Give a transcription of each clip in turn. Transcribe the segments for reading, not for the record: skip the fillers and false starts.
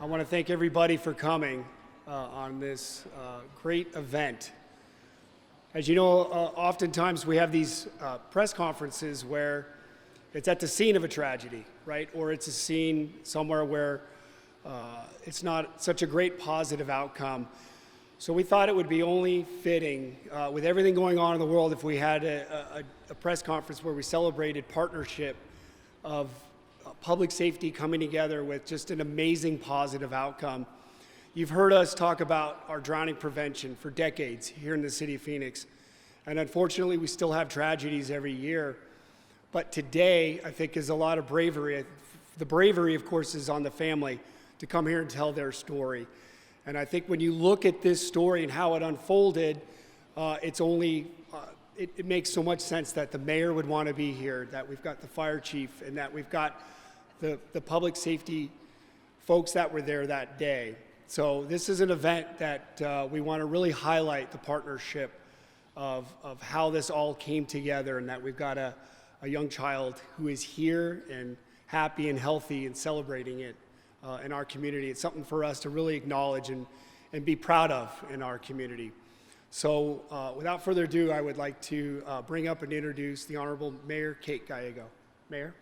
I want to thank everybody for coming on this great event. As you know, oftentimes we have these press conferences where it's at the scene of a tragedy, right? Or it's a scene somewhere where it's not such a great positive outcome. So we thought it would be only fitting, with everything going on in the world, if we had a press conference where we celebrated partnership of public safety coming together with just an amazing positive outcome. You've heard us talk about our drowning prevention for decades here in the city of Phoenix. And unfortunately, we still have tragedies every year. But today, I think, is a lot of bravery. The bravery, of course, is on the family to come here and tell their story. And I think when you look at this story and how it unfolded, it makes so much sense that the mayor would want to be here, that we've got the fire chief, and that we've got the public safety folks that were there that day. So this is an event that we want to really highlight the partnership of how this all came together, and that we've got a young child who is here and happy and healthy and celebrating it in our community. It's something for us to really acknowledge and be proud of in our community. So without further ado, I would like to bring up and introduce the Honorable Mayor Kate Gallego. Mayor.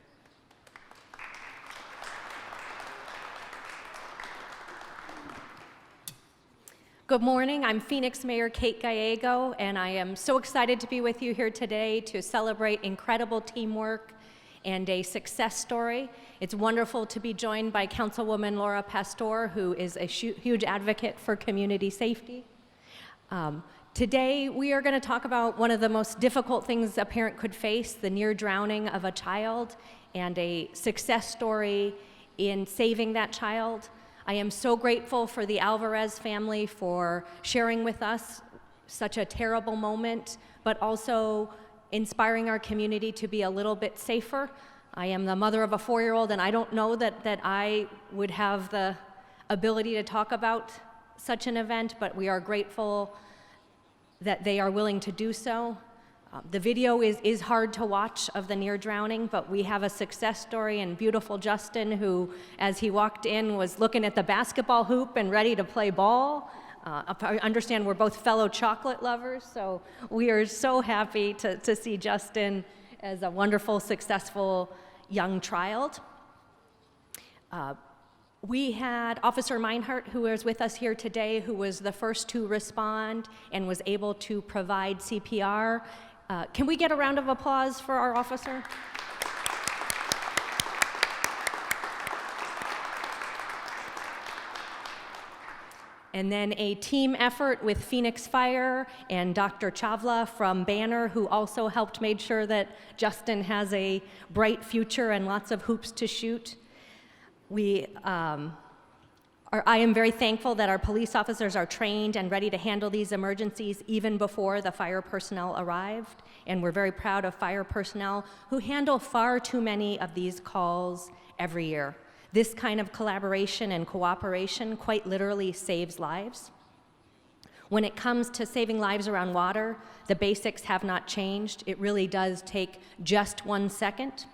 Good morning. I'm Phoenix Mayor Kate Gallego, and I am so excited to be with you here today to celebrate incredible teamwork and a success story. It's wonderful to be joined by Councilwoman Laura Pastor, who is a huge advocate for community safety. Today, we are going to talk about one of the most difficult things a parent could face, the near drowning of a child, and a success story in saving that child. I am so grateful for the Alvarez family for sharing with us such a terrible moment, but also inspiring our community to be a little bit safer. I am the mother of a 4-year-old, and I don't know that I would have the ability to talk about such an event, but we are grateful that they are willing to do so. The video is hard to watch of the near drowning, but we have a success story in beautiful Justin, who, as he walked in, was looking at the basketball hoop and ready to play ball. I understand we're both fellow chocolate lovers, so we are so happy to see Justin as a wonderful, successful young child. We had Officer Meinhardt, who is with us here today, who was the first to respond and was able to provide CPR. Can we get a round of applause for our officer? And then a team effort with Phoenix Fire and Dr. Chavel from Banner, who also helped make sure that Justin has a bright future and lots of hoops to shoot. I am very thankful that our police officers are trained and ready to handle these emergencies even before the fire personnel arrived. And we're very proud of fire personnel who handle far too many of these calls every year. This kind of collaboration and cooperation quite literally saves lives. When it comes to saving lives around water, the basics have not changed. It really does take just 1 second.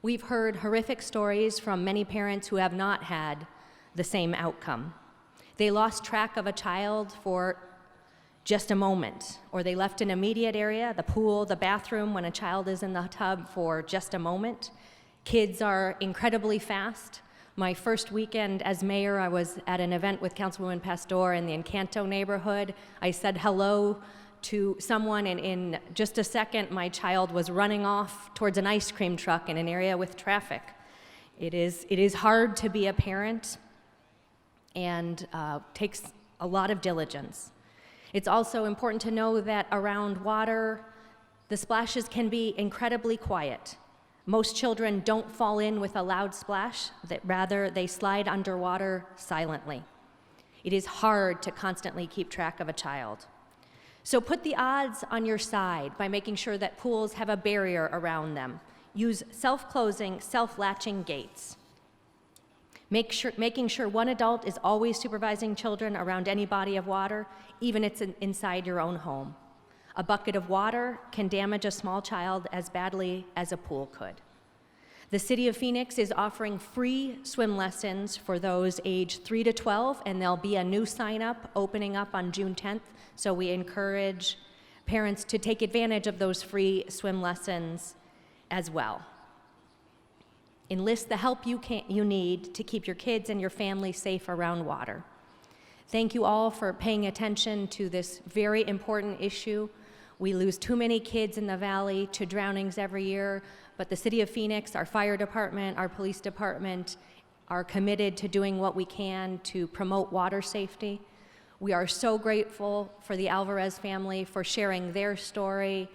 We've heard horrific stories from many parents who have not had the same outcome. They lost track of a child for just a moment, or they left an immediate area, the pool, the bathroom, when a child is in the tub for just a moment. Kids are incredibly fast. My first weekend as mayor, I was at an event with Councilwoman Pastor in the Encanto neighborhood. I said hello to someone, and in just a second, my child was running off towards an ice cream truck in an area with traffic. It is hard to be a parent, and takes a lot of diligence. It's also important to know that around water, the splashes can be incredibly quiet. Most children don't fall in with a loud splash, that rather they slide underwater silently. It is hard to constantly keep track of a child. So put the odds on your side by making sure that pools have a barrier around them. Use self-closing, self-latching gates. Making sure one adult is always supervising children around any body of water, even if it's inside your own home. A bucket of water can damage a small child as badly as a pool could. The City of Phoenix is offering free swim lessons for those aged 3 to 12, and there'll be a new sign-up opening up on June 10th, so we encourage parents to take advantage of those free swim lessons as well. Enlist the help you need to keep your kids and your family safe around water. Thank you all for paying attention to this very important issue. We lose too many kids in the valley to drownings every year, but the City of Phoenix, our fire department, our police department are committed to doing what we can to promote water safety. We are so grateful for the Alvarez family for sharing their story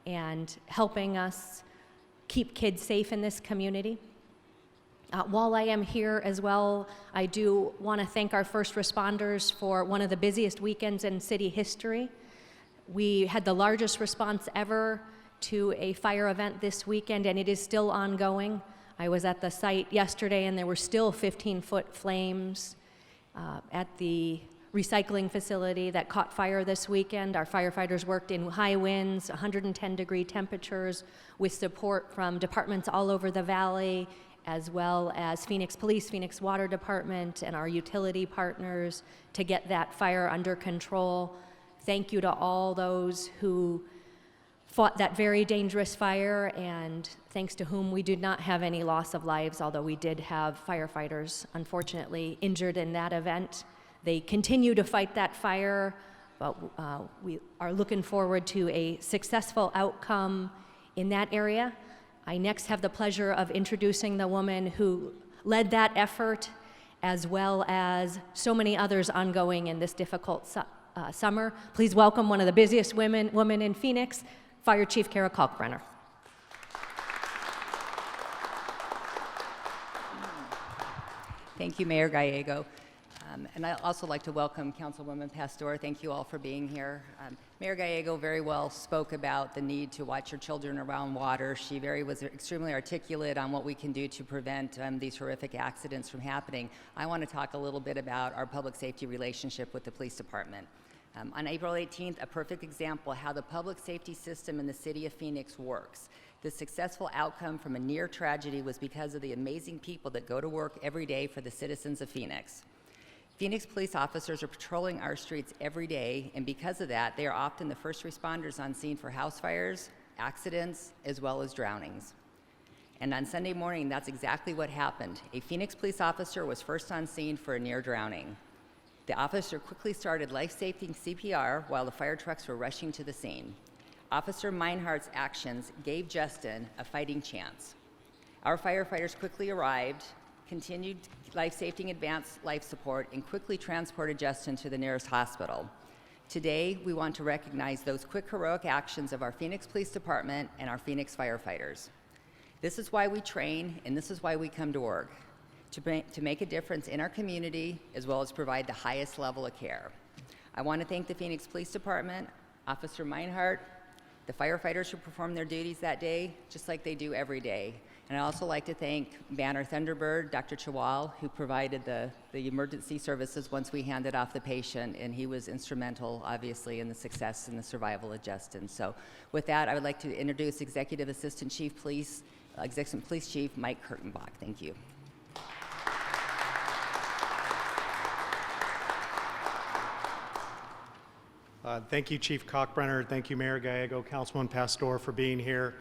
and helping us keep kids safe in this community. While I am here as well, I do want to thank our first responders for one of the busiest weekends in city history. We had the largest response ever to a fire event this weekend, and it is still ongoing. I was at the site yesterday, and there were still 15-foot flames at the recycling facility that caught fire this weekend. Our firefighters worked in high winds, 110-degree temperatures, with support from departments all over the valley, as well as Phoenix Police, Phoenix Water Department, and our utility partners to get that fire under control. Thank you to all those who fought that very dangerous fire, and thanks to whom we did not have any loss of lives, although we did have firefighters, unfortunately, injured in that event. They continue to fight that fire, but we are looking forward to a successful outcome in that area. I next have the pleasure of introducing the woman who led that effort, as well as so many others ongoing in this difficult summer. Please welcome one of the busiest women in Phoenix, Fire Chief Erika Kalkbrenner. Thank you, Mayor Gallego. And I'd also like to welcome Councilwoman Pastor. Thank you all for being here. Mayor Gallego very well spoke about the need to watch your children around water. She was extremely articulate on what we can do to prevent these horrific accidents from happening. I want to talk a little bit about our public safety relationship with the police department. On April 18th, a perfect example of how the public safety system in the city of Phoenix works. The successful outcome from a near tragedy was because of the amazing people that go to work every day for the citizens of Phoenix. Phoenix police officers are patrolling our streets every day, and because of that, they are often the first responders on scene for house fires, accidents, as well as drownings. And on Sunday morning, that's exactly what happened. A Phoenix police officer was first on scene for a near drowning. The officer quickly started life-saving CPR while the fire trucks were rushing to the scene. Officer Meinhardt's actions gave Justin a fighting chance. Our firefighters quickly arrived, continued life-saving advanced life support, and quickly transported Justin to the nearest hospital. Today, we want to recognize those quick, heroic actions of our Phoenix Police Department and our Phoenix firefighters. This is why we train, and this is why we come to work, to make a difference in our community, as well as provide the highest level of care. I want to thank the Phoenix Police Department, Officer Meinhardt, the firefighters who performed their duties that day, just like they do every day. And I'd also like to thank Banner Thunderbird, Dr. Chavel, who provided the emergency services once we handed off the patient, and he was instrumental, obviously, in the success and the survival of Justin. So with that, I would like to introduce Executive Assistant Police Chief Mike Kurtenbach. Thank you. Thank you, Chief Kalkbrenner. Thank you, Mayor Gallego, Councilwoman Pastor, for being here.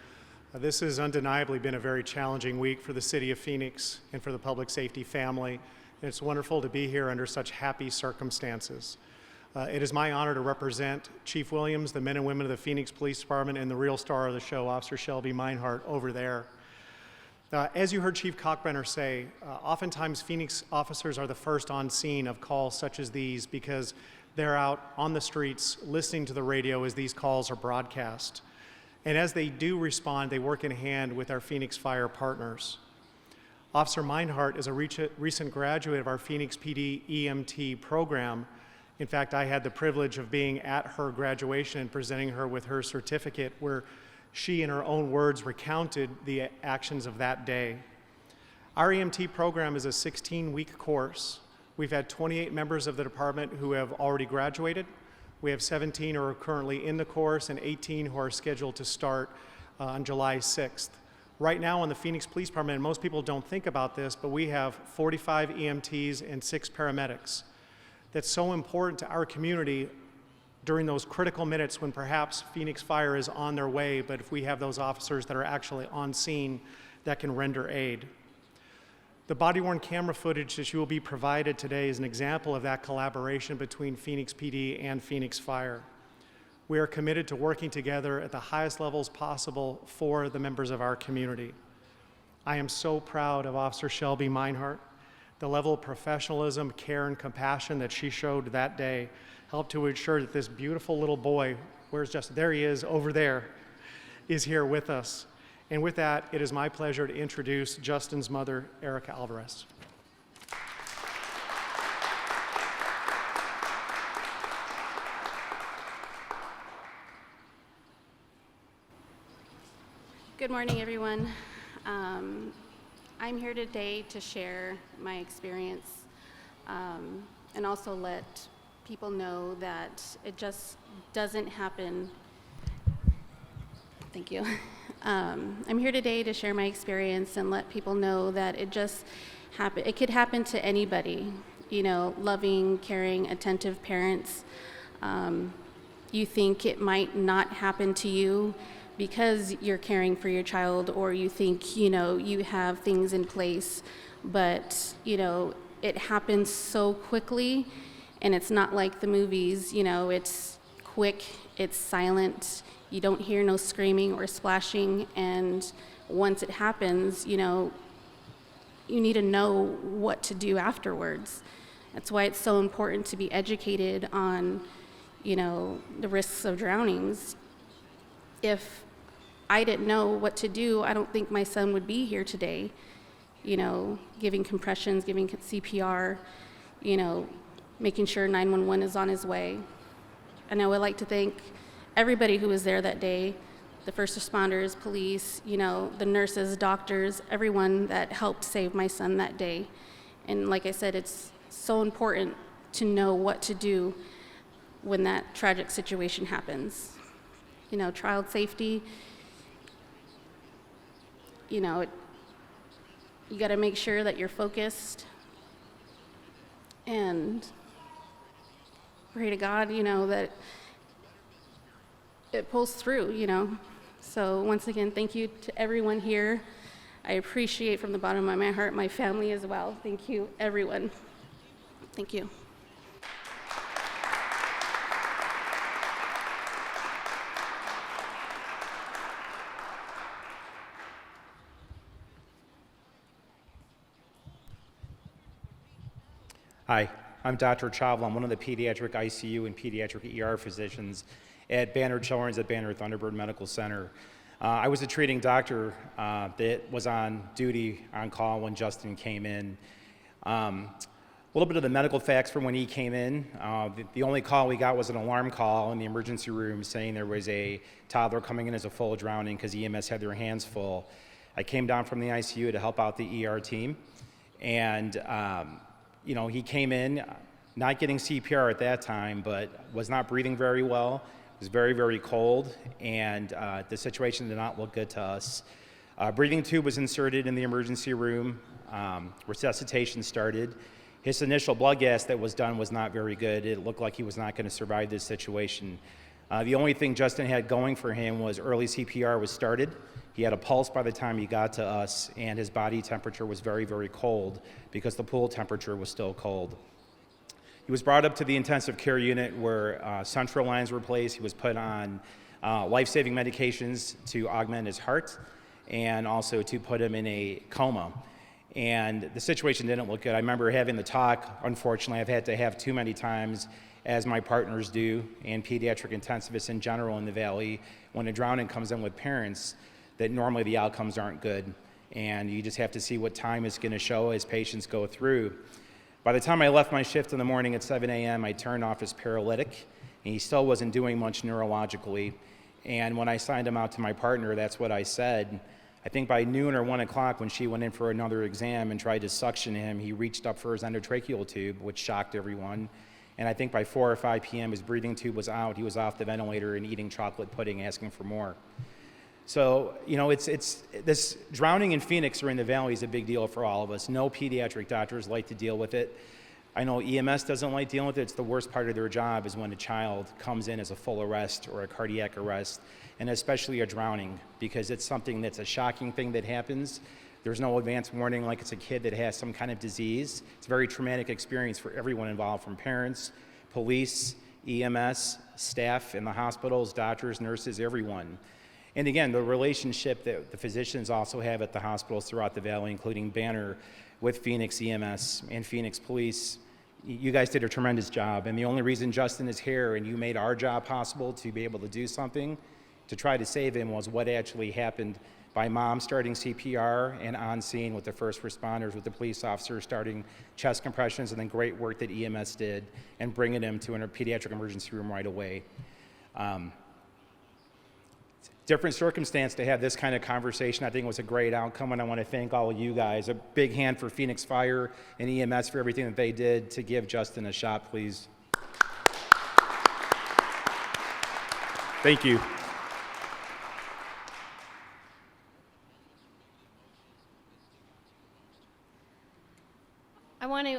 This has undeniably been a very challenging week for the city of Phoenix and for the public safety family. And it's wonderful to be here under such happy circumstances. It is my honor to represent Chief Williams, the men and women of the Phoenix Police Department, and the real star of the show, Officer Shelby Meinhardt, over there. As you heard Chief Kalkbrenner say, oftentimes Phoenix officers are the first on scene of calls such as these because they're out on the streets listening to the radio as these calls are broadcast. And as they do respond, they work in hand with our Phoenix Fire partners. Officer Meinhardt is a recent graduate of our Phoenix PD EMT program. In fact, I had the privilege of being at her graduation and presenting her with her certificate, where she, in her own words, recounted the actions of that day. Our EMT program is a 16-week course. We've had 28 members of the department who have already graduated. We have 17 who are currently in the course and 18 who are scheduled to start on July 6th. Right now in the Phoenix Police Department, and most people don't think about this, but we have 45 EMTs and 6 paramedics. That's so important to our community during those critical minutes when perhaps Phoenix Fire is on their way, but if we have those officers that are actually on scene that can render aid. The body-worn camera footage that you will be provided today is an example of that collaboration between Phoenix PD and Phoenix Fire. We are committed to working together at the highest levels possible for the members of our community. I am so proud of Officer Shelby Meinhardt. The level of professionalism, care, and compassion that she showed that day helped to ensure that this beautiful little boy, where's Justin? There he is, over there, is here with us. And with that, it is my pleasure to introduce Justin's mother, Erika Alvarez. Good morning, everyone. I'm here today to share my experience and also let people know that it just doesn't happen. Thank you. I'm here today to share my experience and let people know that it just happen. It could happen to anybody, you know, loving, caring, attentive parents. You think it might not happen to you because you're caring for your child, or you think, you know, you have things in place, but, you know, it happens so quickly, and it's not like the movies, you know, it's quick, it's silent, you don't hear no screaming or splashing, and once it happens, you know, you need to know what to do afterwards. That's why it's so important to be educated on, you know, the risks of drownings. If I didn't know what to do, I don't think my son would be here today, you know, giving compressions, giving CPR, you know, making sure 911 is on his way. And I would like to thank everybody who was there that day, the first responders, police, you know, the nurses, doctors, everyone that helped save my son that day. And like I said, it's so important to know what to do when that tragic situation happens. You know, child safety, you know, you gotta make sure that you're focused and pray to God, you know, that it pulls through, you know. So once again, thank you to everyone here. I appreciate from the bottom of my heart my family as well. Thank you, everyone. Thank you. Hi, I'm Dr. Chavel. I'm one of the pediatric ICU and pediatric ER physicians at Banner Children's at Banner Thunderbird Medical Center. I was a treating doctor that was on duty, on call when Justin came in. A little bit of the medical facts from when he came in. The only call we got was an alarm call in the emergency room saying there was a toddler coming in as a full drowning because EMS had their hands full. I came down from the ICU to help out the ER team, and you know, he came in not getting CPR at that time, but was not breathing very well. It was very, very cold, and the situation did not look good to us. Breathing tube was inserted in the emergency room. Resuscitation started. His initial blood gas that was done was not very good. It looked like he was not going to survive this situation. The only thing Justin had going for him was early CPR was started. He had a pulse by the time he got to us, and his body temperature was very, very cold because the pool temperature was still cold. He was brought up to the intensive care unit where central lines were placed. He was put on life-saving medications to augment his heart and also to put him in a coma. And the situation didn't look good. I remember having the talk, unfortunately, I've had to have too many times, as my partners do, and pediatric intensivists in general in the Valley, when a drowning comes in with parents, that normally the outcomes aren't good. And you just have to see what time is going to show as patients go through. By the time I left my shift in the morning at 7 a.m., I turned off his paralytic, and he still wasn't doing much neurologically. And when I signed him out to my partner, that's what I said. I think by noon or 1 o'clock, when she went in for another exam and tried to suction him, he reached up for his endotracheal tube, which shocked everyone. And I think by 4 or 5 p.m., his breathing tube was out. He was off the ventilator and eating chocolate pudding, asking for more. So, you know, it's this drowning in Phoenix or in the Valley is a big deal for all of us. No pediatric doctors like to deal with it. I know EMS doesn't like dealing with it. It's the worst part of their job is when a child comes in as a full arrest or a cardiac arrest, and especially a drowning, because it's something that's a shocking thing that happens. There's no advance warning like it's a kid that has some kind of disease. It's a very traumatic experience for everyone involved, from parents, police, EMS, staff in the hospitals, doctors, nurses, everyone. And again, the relationship that the physicians also have at the hospitals throughout the Valley, including Banner, with Phoenix EMS and Phoenix Police, you guys did a tremendous job. And the only reason Justin is here and you made our job possible to be able to do something to try to save him was what actually happened by mom starting CPR and on scene with the first responders, with the police officers starting chest compressions, and then great work that EMS did and bringing him to a pediatric emergency room right away. Different circumstance to have this kind of conversation. I think it was a great outcome, and I want to thank all of you guys. A big hand for Phoenix Fire and EMS for everything that they did to give Justin a shot, please. Thank you.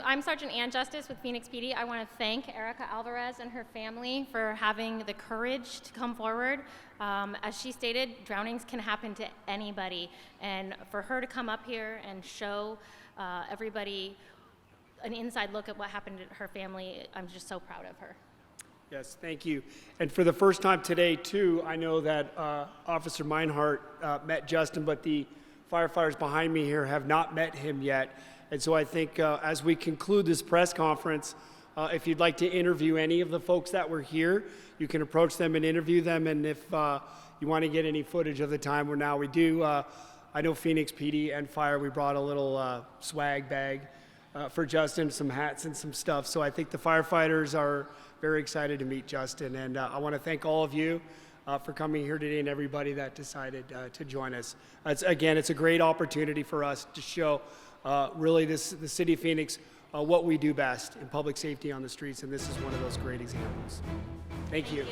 I'm Sgt Justice with Phoenix PD. I want to thank Erika Alvarez and her family for having the courage to come forward. As she stated, drownings can happen to anybody, and for her to come up here and show everybody an inside look at what happened to her family, I'm just so proud of her. Yes, thank you. And for the first time today, too, I know that Officer Meinhardt met Justin, but the firefighters behind me here have not met him yet. And so I think as we conclude this press conference, if you'd like to interview any of the folks that were here, you can approach them and interview them. And if you want to get any footage of the time we're now, we do, I know Phoenix PD and Fire, we brought a little swag bag for Justin, some hats and some stuff. So I think the firefighters are very excited to meet Justin. And I want to thank all of you for coming here today and everybody that decided to join us. Again, it's a great opportunity for us to show really the City of Phoenix what we do best in public safety on the streets, and this is one of those great examples. Thank you.